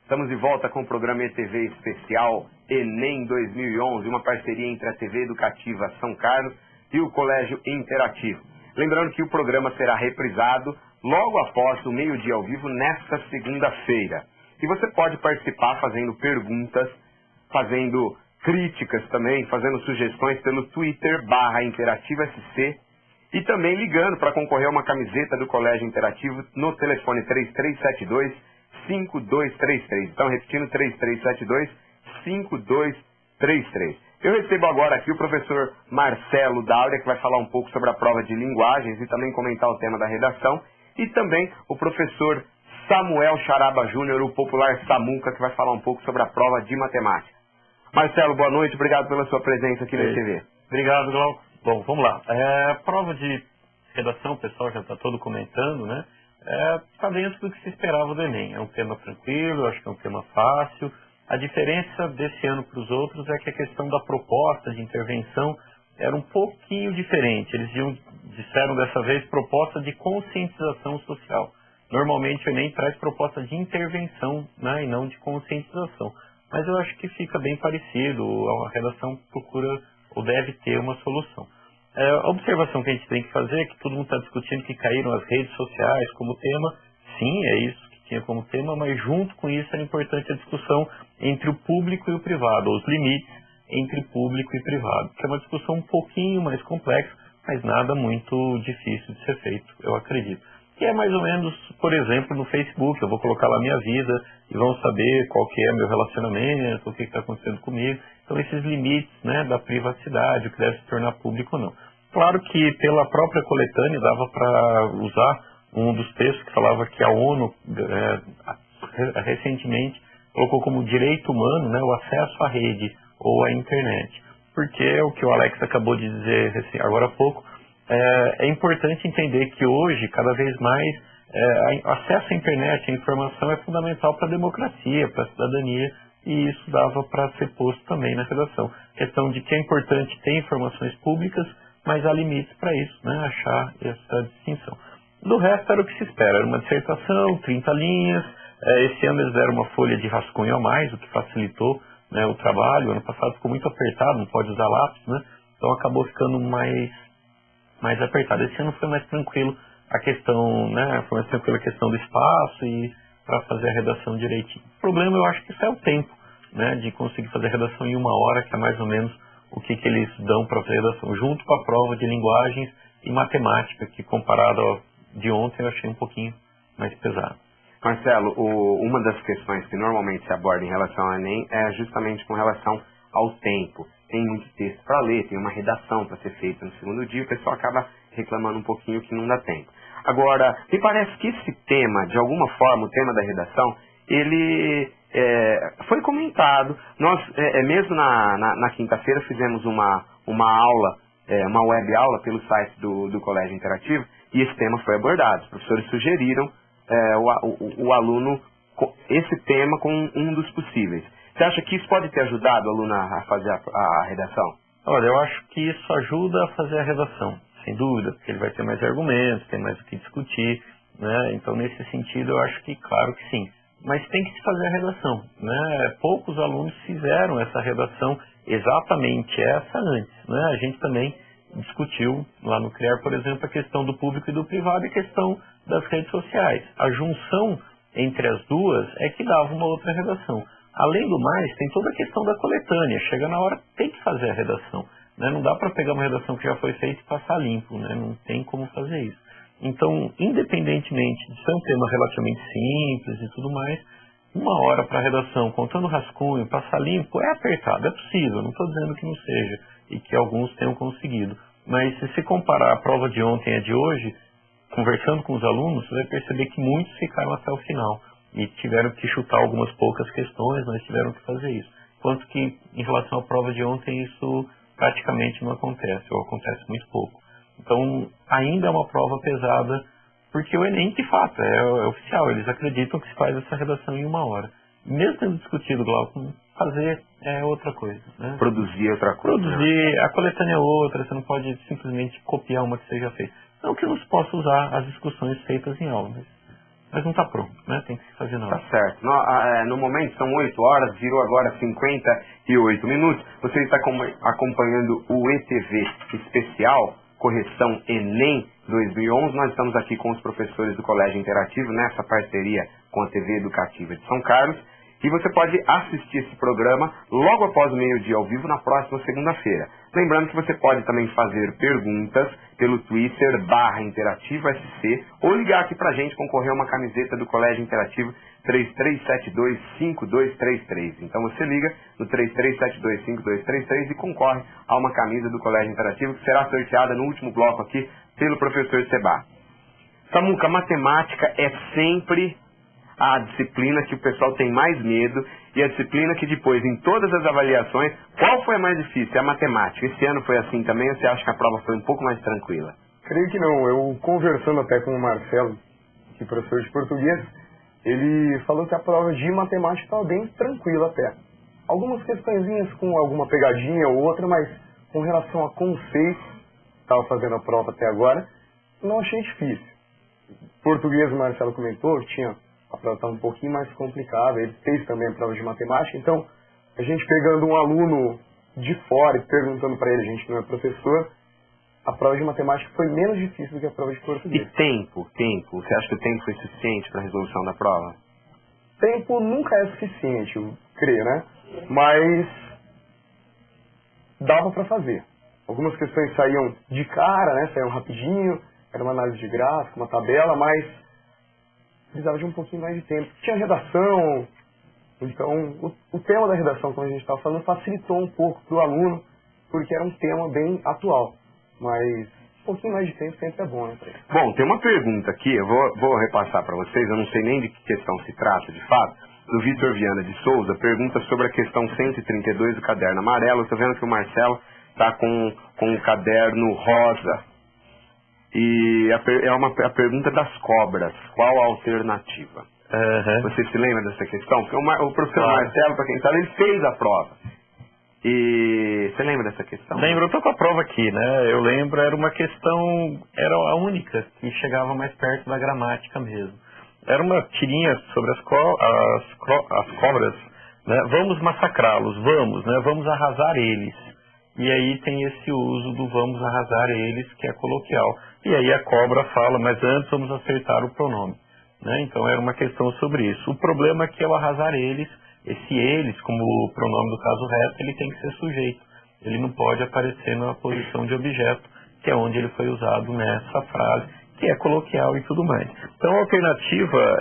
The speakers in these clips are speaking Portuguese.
Estamos de volta com o programa ETV especial Enem 2011, uma parceria entre a TV Educativa São Carlos e o Colégio Interativo. Lembrando que o programa será reprisado logo após o meio-dia ao vivo nesta segunda-feira. E você pode participar fazendo perguntas, fazendo críticas também, fazendo sugestões pelo Twitter /InterativoSC e também ligando para concorrer a uma camiseta do Colégio Interativo no telefone 3372-5233. Então, repetindo, 3372-5233. Eu recebo agora aqui o professor Marcelo Dáurea, que vai falar um pouco sobre a prova de linguagens e também comentar o tema da redação. E também o professor Samuel Charaba Júnior, o popular Samuca, que vai falar um pouco sobre a prova de matemática. Marcelo, boa noite, obrigado pela sua presença aqui na TV. Obrigado, Glauco. Bom, vamos lá. A prova de redação, o pessoal já está todo comentando, né? Está dentro do que se esperava do Enem. É um tema tranquilo, eu acho que é um tema fácil. A diferença desse ano para os outros é que a questão da proposta de intervenção era um pouquinho diferente. Eles disseram dessa vez proposta de conscientização social. Normalmente o Enem traz proposta de intervenção, né, e não de conscientização. Mas eu acho que fica bem parecido, a redação procura ou deve ter uma solução. A observação que a gente tem que fazer é que todo mundo está discutindo que caíram as redes sociais como tema. Sim, é isso que tinha como tema, mas junto com isso era importante a discussão entre o público e o privado, ou os limites entre público e privado, que é uma discussão um pouquinho mais complexa, mas nada muito difícil de ser feito, eu acredito. Que é mais ou menos, por exemplo, no Facebook, eu vou colocar lá minha vida e vão saber qual que é meu relacionamento, o que está acontecendo comigo. Então esses limites, né, da privacidade, o que deve se tornar público ou não. Claro que pela própria coletânea dava para usar um dos textos que falava que a ONU recentemente colocou como direito humano, né, o acesso à rede ou à internet. Porque é o que o Alex acabou de dizer agora há pouco, é importante entender que hoje, cada vez mais, acesso à internet, a informação é fundamental para a democracia, para a cidadania, e isso dava para ser posto também na redação. Questão de que é importante ter informações públicas, mas há limites para isso, né, achar essa distinção. Do resto era o que se espera, era uma dissertação, 30 linhas, esse ano eles deram uma folha de rascunho a mais, o que facilitou, né, o trabalho. O ano passado ficou muito apertado, não pode usar lápis, né, então acabou ficando mais apertado. Esse ano foi mais tranquilo a questão, né, foi mais tranquilo a questão do espaço e para fazer a redação direitinho. O problema, eu acho que isso é o tempo, né, de conseguir fazer a redação em 1 hora, que é mais ou menos o que eles dão para fazer a redação, junto com a prova de linguagens e matemática, que comparado ao de ontem eu achei um pouquinho mais pesado. Marcelo, uma das questões que normalmente se aborda em relação ao Enem é justamente com relação ao tempo. Tem muito texto para ler, tem uma redação para ser feita no segundo dia, o pessoal acaba reclamando um pouquinho que não dá tempo. Agora, me parece que esse tema, de alguma forma, o tema da redação, ele foi comentado. Nós, mesmo na quinta-feira, fizemos uma aula, uma web aula pelo site do Colégio Interativo, e esse tema foi abordado. Os professores sugeriram o aluno esse tema como um dos possíveis. Você acha que isso pode ter ajudado o aluno a fazer a redação? Olha, eu acho que isso ajuda a fazer a redação, sem dúvida, porque ele vai ter mais argumentos, tem mais o que discutir, né? Então, nesse sentido, eu acho que, claro que sim. Mas tem que se fazer a redação, né? Poucos alunos fizeram essa redação exatamente essa antes, né? A gente também discutiu lá no CREAR, por exemplo, a questão do público e do privado e a questão das redes sociais. A junção entre as duas é que dava uma outra redação. Além do mais, tem toda a questão da coletânea. Chega na hora, tem que fazer a redação, né? Não dá para pegar uma redação que já foi feita e passar limpo, né? Não tem como fazer isso. Então, independentemente de ser um tema relativamente simples e tudo mais, 1 hora para a redação, contando rascunho, passar limpo, é apertado, é possível. Não estou dizendo que não seja e que alguns tenham conseguido. Mas se comparar a prova de ontem e a de hoje, conversando com os alunos, você vai perceber que muitos ficaram até o final e tiveram que chutar algumas poucas questões, mas tiveram que fazer isso. Enquanto que, em relação à prova de ontem, isso praticamente não acontece, ou acontece muito pouco. Então, ainda é uma prova pesada, porque o Enem, de fato, é oficial. Eles acreditam que se faz essa redação em 1 hora. Mesmo tendo discutido, Glauco, fazer é outra coisa, né? Produzir outra coisa. Produzir, né? A coletânea é outra, você não pode simplesmente copiar uma que seja feita. Não que não se possa usar as discussões feitas em aula, mas mas não está pronto, né? Tem que se fazer na hora. Tá certo. No momento são 8 horas, virou agora 58 minutos. Você está acompanhando o ETV especial, correção Enem 2011. Nós estamos aqui com os professores do Colégio Interativo, nessa parceria com a TV Educativa de São Carlos. E você pode assistir esse programa logo após o meio-dia ao vivo na próxima segunda-feira. Lembrando que você pode também fazer perguntas pelo Twitter /InterativoSC ou ligar aqui pra gente, concorrer a uma camiseta do Colégio Interativo 33725233. Então você liga no 33725233 e concorre a uma camisa do Colégio Interativo que será sorteada no último bloco aqui pelo professor Seba. Samuca, matemática é sempre a disciplina que o pessoal tem mais medo e a disciplina que depois, em todas as avaliações, qual foi a mais difícil? É a matemática. Esse ano foi assim também ou você acha que a prova foi um pouco mais tranquila? Creio que não. Eu, conversando até com o Marcelo, que é professor de português, ele falou que a prova de matemática estava bem tranquila até. Algumas questõezinhas com alguma pegadinha ou outra, mas com relação a conceitos, estava fazendo a prova até agora, não achei difícil. Português, o Marcelo comentou, a prova estava um pouquinho mais complicada, ele fez também a prova de matemática, então a gente pegando um aluno de fora e perguntando para ele, a gente não é professor, a prova de matemática foi menos difícil do que a prova de português. E tempo? Você acha que o tempo foi suficiente para a resolução da prova? Tempo nunca é suficiente, eu creio, né? Mas dava para fazer. Algumas questões saíam de cara, né? Saíam rapidinho, era uma análise de gráfico, uma tabela, mas precisava de um pouquinho mais de tempo. Tinha redação, então o tema da redação, como a gente estava falando, facilitou um pouco para o aluno, porque era um tema bem atual. Mas um pouquinho mais de tempo sempre é bom, né? Bom, tem uma pergunta aqui, eu vou repassar para vocês, eu não sei nem de que questão se trata, de fato, do Vitor Viana de Souza, pergunta sobre a questão 132 do caderno amarelo. Estou vendo que o Marcelo está com o caderno rosa. E a pergunta das cobras, qual a alternativa? Você se lembra dessa questão? Porque o professor Marcelo, para quem sabe, ele fez a prova. E você lembra dessa questão? Lembro, eu estou com a prova aqui, né? Eu lembro, era uma questão, era a única que chegava mais perto da gramática mesmo. Era uma tirinha sobre as cobras, né? Vamos massacrá-los, vamos, né? Vamos arrasar eles. E aí tem esse uso do vamos arrasar eles, que é coloquial. E aí a cobra fala, mas antes vamos acertar o pronome, né? Então era uma questão sobre isso. O problema é que ao arrasar eles, esse eles, como o pronome do caso reto, ele tem que ser sujeito. Ele não pode aparecer na posição de objeto, que é onde ele foi usado nessa frase, que é coloquial e tudo mais. Então a alternativa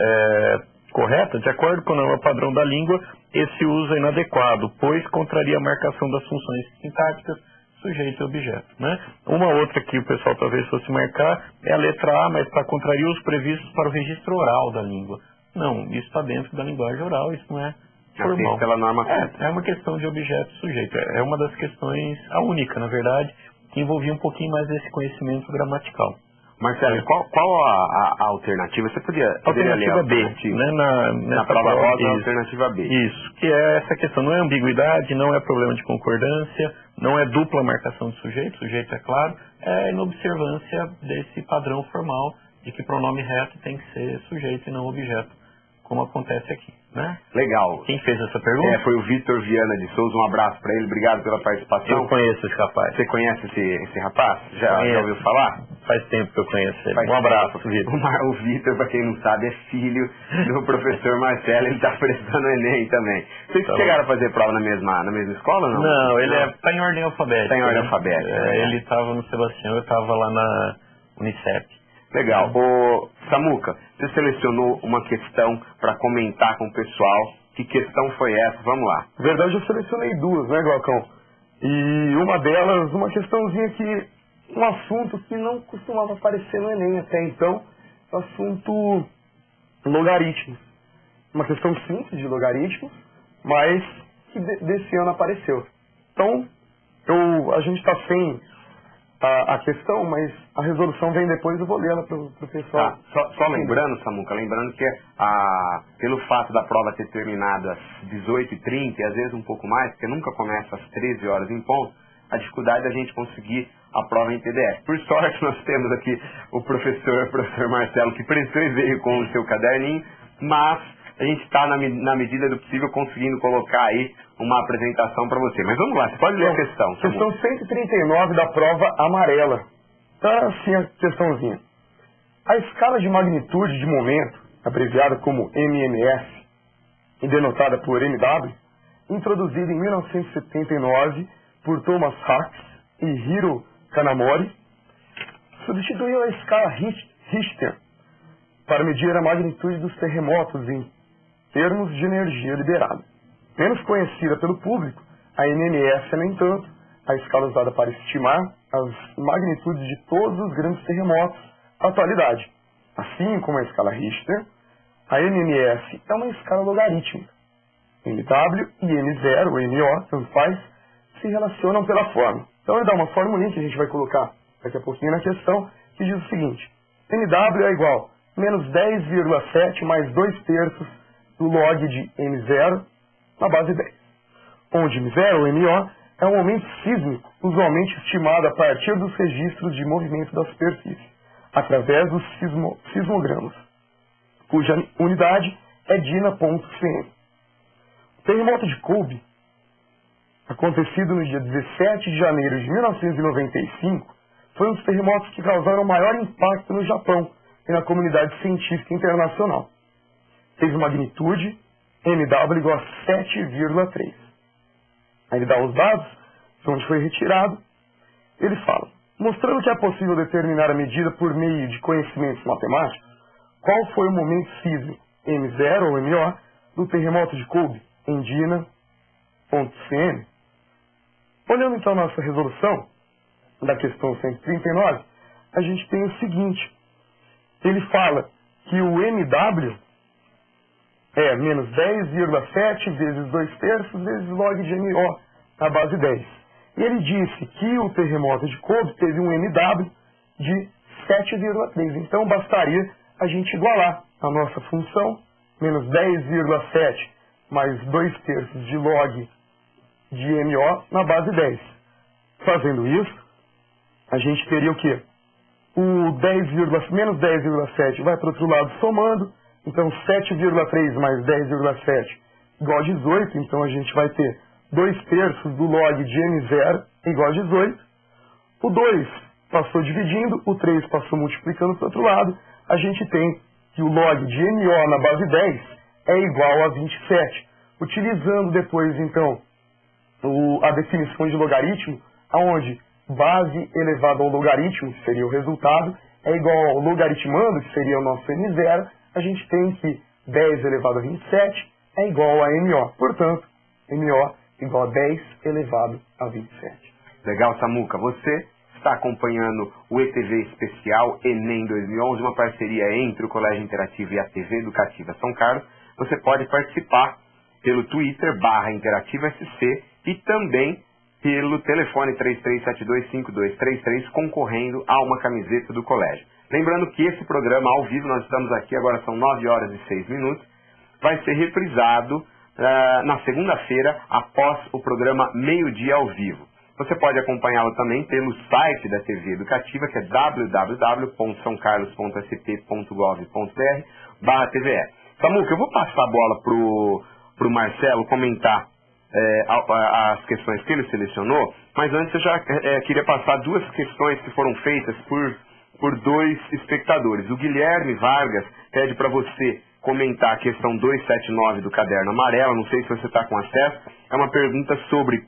correta, de acordo com o norma padrão da língua, esse uso é inadequado, pois contraria a marcação das funções sintáticas, sujeito e objeto, né? Uma outra que o pessoal talvez fosse marcar é a letra A, mas para contrariar os previstos para o registro oral da língua. Não, isso está dentro da linguagem oral, isso não é formal. Pela norma é uma questão de objeto e sujeito. É uma das questões, a única, na verdade, que envolvia um pouquinho mais desse conhecimento gramatical. Marcelo, qual a alternativa? Você poderia ler a alternativa B, né? Na prova rosa, a alternativa B. Isso, que é essa questão, não é ambiguidade, não é problema de concordância, não é dupla marcação de sujeito é claro, é inobservância desse padrão formal de que pronome reto tem que ser sujeito e não objeto, como acontece aqui, né? Legal. Quem fez essa pergunta? Foi o Vitor Viana de Souza, um abraço para ele, obrigado pela participação. Eu conheço esse rapaz. Você conhece esse rapaz? Já ouviu falar? Faz tempo que eu conheço ele. Um abraço, Vitor. O Vitor, para quem não sabe, é filho do professor Marcelo, ele está prestando o Enem também. Vocês chegaram a fazer prova na mesma escola ou não? Não, ele está em ordem alfabética. Está em ordem alfabética. Ele estava no Sebastião, eu estava lá na Unicep. Legal. Ô, Samuca, você selecionou uma questão para comentar com o pessoal. Que questão foi essa? Vamos lá. Na verdade, eu selecionei duas, né, Glaucão? E uma delas, uma questãozinha que... um assunto que não costumava aparecer no Enem até então, o assunto logaritmos. Uma questão simples de logaritmos, mas que desse ano apareceu. Então, a gente está sem a questão, mas a resolução vem depois, eu vou ler ela para o pessoal. Só lembrando, Samuca, que pelo fato da prova ter terminado às 18h30, e às vezes um pouco mais, porque nunca começa às 13 horas em ponto, a dificuldade da gente conseguir a prova em PDF. Por sorte, nós temos aqui o professor Marcelo, que prestou e veio com o seu caderninho, mas a gente está, na medida do possível, conseguindo colocar aí uma apresentação para você. Mas vamos lá, você pode ler a questão. Questão 139 da prova amarela. Tá assim a questãozinha. A escala de magnitude de momento, abreviada como MMS e denotada por MW, introduzida em 1979 por Thomas Hawks e Hiro Kanamori, substituiu a escala Richter para medir a magnitude dos terremotos em termos de energia liberada. Menos conhecida pelo público, a MMS, no entanto, a escala usada para estimar as magnitudes de todos os grandes terremotos da atualidade. Assim como a escala Richter, a MMS é uma escala logarítmica. MW e M0, ou MO, tanto faz, se relacionam pela fórmula. Então ele dá uma formulinha que a gente vai colocar daqui a pouquinho na questão, que diz o seguinte: MW é igual a menos 10,7 mais 2/3 do log de M0 na base 10, onde M0, ou MO, é um momento sísmico, usualmente estimado a partir dos registros de movimento da superfície, através dos sismogramas, cuja unidade é DINA.cm. O terremoto de Kobe, acontecido no dia 17 de janeiro de 1995, foi um dos terremotos que causaram maior impacto no Japão e na comunidade científica internacional. Teve magnitude MW igual a 7,3. Aí ele dá os dados, de onde foi retirado. Ele fala: mostrando que é possível determinar a medida por meio de conhecimentos matemáticos, qual foi o momento sísmico M0 ou MO do terremoto de Kobe em DINA.cm. Olhando então a nossa resolução da questão 139, a gente tem o seguinte: ele fala que o MW é menos 10,7 vezes 2/3 vezes log de MO na base 10. E ele disse que o terremoto de Kobe teve um MW de 7,3. Então bastaria a gente igualar a nossa função, menos 10,7 mais 2/3 de log de MO na base 10. Fazendo isso, a gente teria o quê? O menos 10,7 vai para o outro lado somando, então 7,3 mais 10,7 igual a 18, então a gente vai ter 2/3 do log de M0 igual a 18. O 2 passou dividindo, o 3 passou multiplicando para o outro lado, a gente tem que o log de MO na base 10 é igual a 27. Utilizando depois, então, a definição de logaritmo, onde base elevado ao logaritmo, que seria o resultado, é igual ao logaritmando, que seria o nosso M0, a gente tem que 10 elevado a 27 é igual a MO. Portanto, MO igual a 10 elevado a 27. Legal, Samuca. Você está acompanhando o ETV Especial Enem 2011, uma parceria entre o Colégio Interativo e a TV Educativa São Carlos. Você pode participar pelo Twitter /InterativoSC e também pelo telefone 33725233, concorrendo a uma camiseta do colégio. Lembrando que esse programa ao vivo, nós estamos aqui, agora são 9 horas e 6 minutos, vai ser reprisado na segunda-feira, após o programa Meio-Dia ao Vivo. Você pode acompanhá-lo também pelo site da TV Educativa, que é www.saocharlos.sp.gov.br/TVE. Samuca, eu vou passar a bola pro Marcelo comentar as questões que ele selecionou, mas antes eu já queria passar duas questões que foram feitas por dois espectadores. O Guilherme Vargas pede para você comentar a questão 279 do caderno amarelo, não sei se você está com acesso, é uma pergunta sobre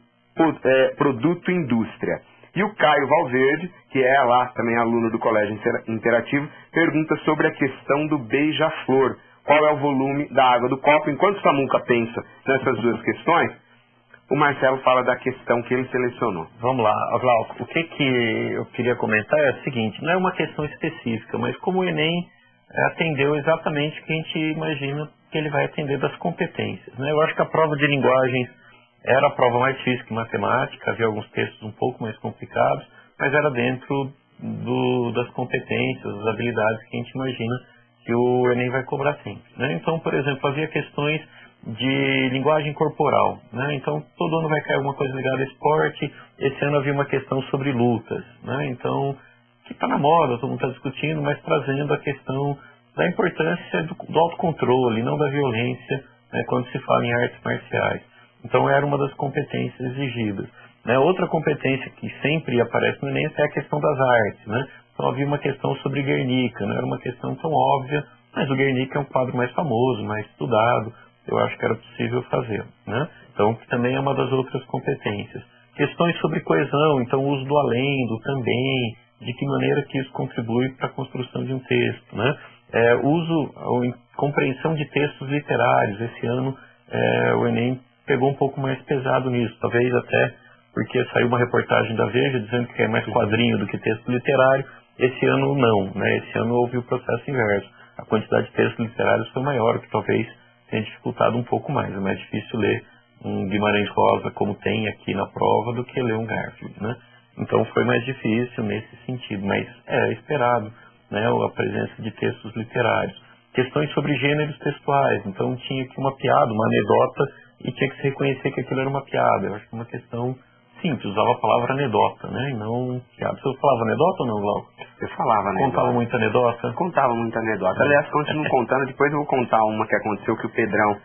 produto indústria. E o Caio Valverde, que é lá também aluno do Colégio Interativo, pergunta sobre a questão do beija-flor. Qual é o volume da água do copo? Enquanto o Samuca pensa nessas duas questões, o Marcelo fala da questão que ele selecionou. Vamos lá, Glauco. O que eu queria comentar é o seguinte: não é uma questão específica, mas como o Enem atendeu exatamente o que a gente imagina que ele vai atender das competências, né? Eu acho que a prova de linguagens era a prova mais difícil que matemática, havia alguns textos um pouco mais complicados, mas era dentro das competências, das habilidades que a gente imagina que o Enem vai cobrar sempre, né? Então, por exemplo, havia questões de linguagem corporal, né? Então, todo ano vai cair alguma coisa ligada a esporte. Esse ano havia uma questão sobre lutas, né? Então, que está na moda, todo mundo está discutindo, mas trazendo a questão da importância do autocontrole, não da violência, né, quando se fala em artes marciais. Então, era uma das competências exigidas. Né? Outra competência que sempre aparece no Enem é a questão das artes, né? Então, havia uma questão sobre Guernica, não era uma questão tão óbvia, mas o Guernica é um quadro mais famoso, mais estudado, eu acho que era possível fazer, né? Então, que também é uma das outras competências. Questões sobre coesão, então o uso do alendo também, de que maneira que isso contribui para a construção de um texto, né? Compreensão de textos literários. Esse ano o Enem pegou um pouco mais pesado nisso, talvez até porque saiu uma reportagem da Veja dizendo que é mais quadrinho do que texto literário. Esse ano não, né? Esse ano houve o processo inverso. A quantidade de textos literários foi maior, o que talvez tenha dificultado um pouco mais. É mais difícil ler um Guimarães Rosa, como tem aqui na prova, do que ler um Garfield, né? Então foi mais difícil nesse sentido, mas é esperado, né, a presença de textos literários. Questões sobre gêneros textuais, então tinha aqui uma piada, uma anedota, e tinha que se reconhecer que aquilo era uma piada. Eu acho que é uma questão simples, usava a palavra anedota, né, e não piada. Você falava anedota ou não, Glauco? Eu falava anedota. Contava muita anedota? Contava muita anedota. Aliás, continuo contando, depois eu vou contar uma que aconteceu, que o Pedrão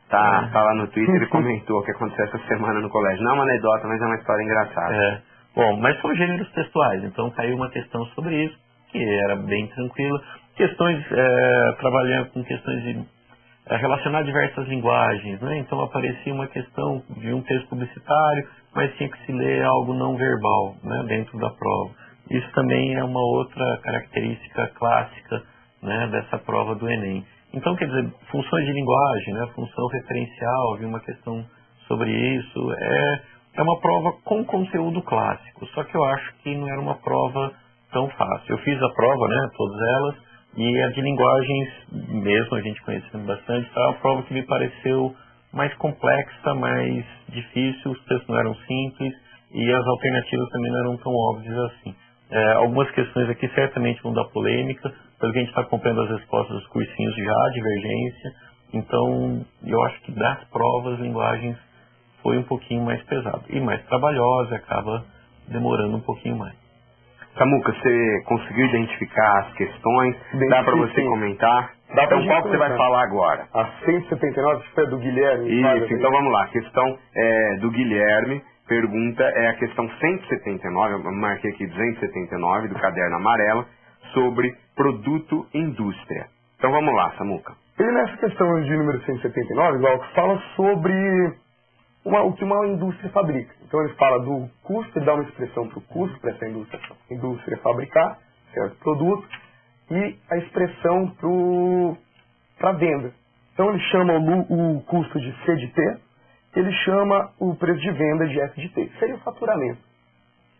tá lá no Twitter, ele comentou que aconteceu essa semana no colégio. Não é uma anedota, mas é uma história engraçada. Bom, mas são gêneros textuais, então caiu uma questão sobre isso, que era bem tranquila. Questões, trabalhando com questões de relacionar diversas linguagens, né? Então aparecia uma questão de um texto publicitário, mas tinha que se ler algo não verbal, né, dentro da prova. Isso também é uma outra característica clássica, né, dessa prova do Enem. Então, quer dizer, funções de linguagem, né, função referencial, havia uma questão sobre isso. É uma prova com conteúdo clássico, só que eu acho que não era uma prova tão fácil. Eu fiz a prova, né, todas elas, e a de linguagens, mesmo a gente conhecendo bastante, é uma prova que me pareceu mais complexa, mais difícil, os textos não eram simples e as alternativas também não eram tão óbvias assim. Algumas questões aqui certamente vão dar polêmica, pelo que a gente está acompanhando as respostas dos cursinhos já, divergência. Então, eu acho que das provas, linguagens foi um pouquinho mais pesado e mais trabalhosa, acaba demorando um pouquinho mais. Samuca, você conseguiu identificar as questões? Dá para você comentar? Então, qual que você vai falar agora? A 179, que foi do Guilherme. Isso, então vamos lá. A questão do Guilherme, pergunta é a questão 179, eu marquei aqui 279, do caderno amarelo, sobre produto indústria. Então vamos lá, Samuca. Ele nessa questão de número 179, igual, fala sobre o que uma indústria fabrica. Então ele fala do custo, ele dá uma expressão para o custo para essa indústria fabricar certo produto e a expressão para a venda. Então ele chama o custo de C de T, ele chama o preço de venda de F de T. Seria o faturamento.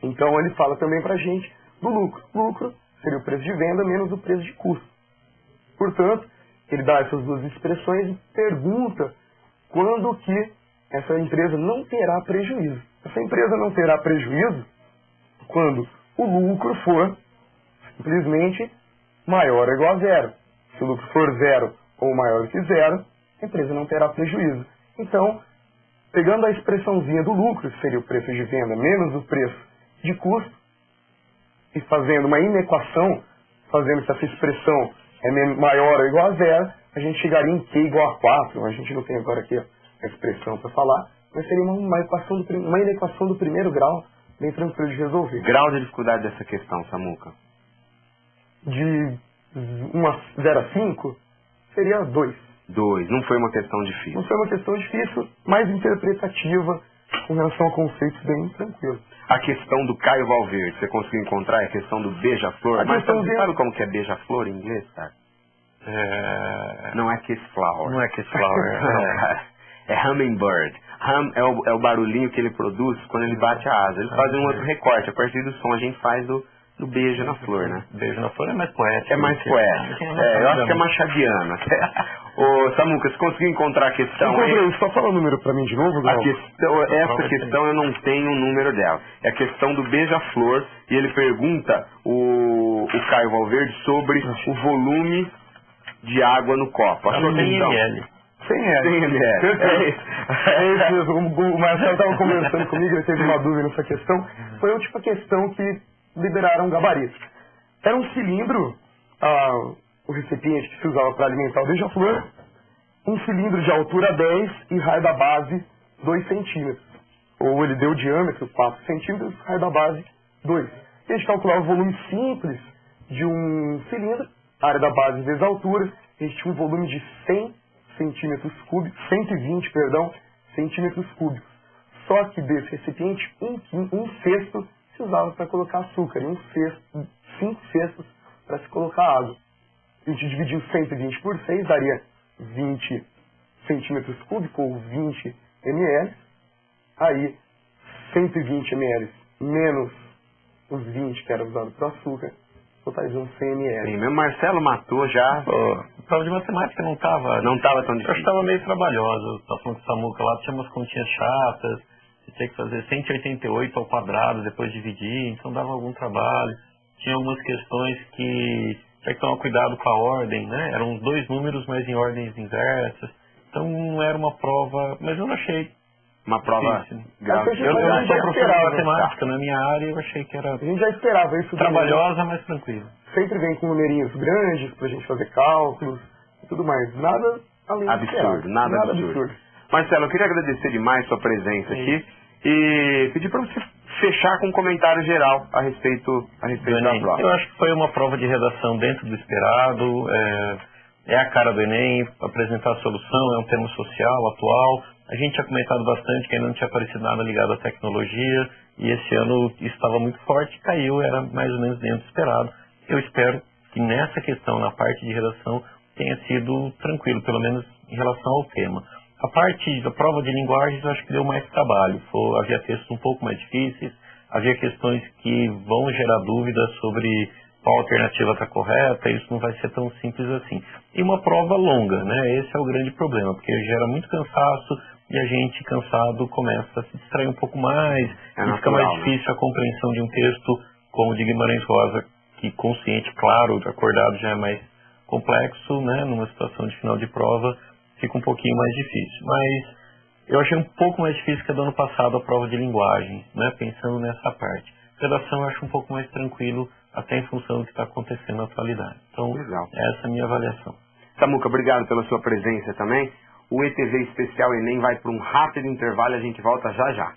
Então ele fala também para a gente do lucro. Lucro seria o preço de venda menos o preço de custo. Portanto, ele dá essas duas expressões e pergunta quando que essa empresa não terá prejuízo. Essa empresa não terá prejuízo quando o lucro for simplesmente maior ou igual a zero. Se o lucro for zero ou maior que zero, a empresa não terá prejuízo. Então, pegando a expressãozinha do lucro, que seria o preço de venda menos o preço de custo, e fazendo uma inequação, fazendo que essa expressão é maior ou igual a zero, a gente chegaria em Q igual a 4. A gente não tem agora aqui a expressão para falar, mas seria uma inequação do primeiro grau, bem tranquilo de resolver. Grau de dificuldade dessa questão, Samuca? De 0 a 5, seria 2. 2, não foi uma questão difícil. Não foi uma questão difícil, mais interpretativa, com relação a conceitos bem tranquilos. A questão do Caio Valverde, você conseguiu encontrar? A questão do beija-flor? Mas você sabe como que é beija-flor em inglês, cara? Não é kiss flower. Não é kiss flower. É hummingbird. Hum é o barulhinho que ele produz quando ele bate a asa. Eles fazem um outro recorte. A partir do som a gente faz do beijo na flor, né? Beijo na flor é mais poético. É mais poético. Eu acho que é machadiana. Ô, Samuca, você conseguiu encontrar a questão? Encontrei. Só fala o número pra mim de novo, Gal. Essa questão eu não tenho o número dela. É a questão do beija-flor. E ele pergunta, o Caio Valverde, sobre o volume de água no copo. A sua questão? 100 ml. 100 ml. Perfeito. É isso mesmo. O Marcelo estava conversando comigo, ele teve uma dúvida nessa questão. Foi a última questão que liberaram gabarito. Era um cilindro, o recipiente que se usava para alimentar o beija-flor, um cilindro de altura 10 e raio da base 2 centímetros. Ou ele deu diâmetro 4 centímetros, raio da base 2. E a gente calculava o volume simples de um cilindro, área da base vezes a altura, a gente tinha um volume de 100 centímetros cúbicos, 120, perdão, centímetros cúbicos. Só que desse recipiente, um sexto se usava para colocar açúcar, e 5 cestos para se colocar água. A gente dividiu 120 por 6, daria 20 centímetros cúbicos, ou 20 ml. Aí, 120 ml menos os 20 que era usado para açúcar, totalizando 100 ml. Sim, meu Marcelo matou já. A prova de matemática não estava tão difícil. Eu acho que estava meio trabalhosa. Eu estava falando com o Samuca lá, tinha umas continhas chatas, você tinha que fazer 188 ao quadrado, depois dividir, então dava algum trabalho. Tinha algumas questões que tinha que tomar cuidado com a ordem, né? Eram 2 números, mas em ordens inversas. Então não era uma prova, mas eu não achei uma prova grave. Eu não sou professor de matemática, na minha área eu achei que era a gente já esperava isso trabalhosa, mas tranquila. Sempre vem com numerinhos grandes pra gente fazer cálculos e tudo mais. Nada além absurdo, nada absurdo. Marcelo, eu queria agradecer demais sua presença aqui e pedir para você fechar com um comentário geral a respeito da prova. Eu acho que foi uma prova de redação dentro do esperado, é a cara do Enem, apresentar a solução, é um tema social, atual. A gente tinha comentado bastante que ainda não tinha aparecido nada ligado à tecnologia, e esse ano isso estava muito forte, caiu, era mais ou menos dentro do esperado. Eu espero que nessa questão, na parte de redação, tenha sido tranquilo, pelo menos em relação ao tema. A parte da prova de linguagens eu acho que deu mais trabalho, havia textos um pouco mais difíceis, havia questões que vão gerar dúvidas sobre qual alternativa está correta, isso não vai ser tão simples assim. E uma prova longa, né? Esse é o grande problema, porque gera muito cansaço e a gente cansado começa a se distrair um pouco mais, e fica mais difícil a compreensão de um texto como o de Guimarães Rosa, que consciente, claro, acordado já é mais complexo, né? Numa situação de final de prova fica um pouquinho mais difícil. Mas eu achei um pouco mais difícil que a do ano passado a prova de linguagem, né? Pensando nessa parte. Redação eu acho um pouco mais tranquilo, até em função do que está acontecendo na atualidade. Então, essa é a minha avaliação. Samuca, obrigado pela sua presença também. O ETV Especial Enem vai para um rápido intervalo e a gente volta já já.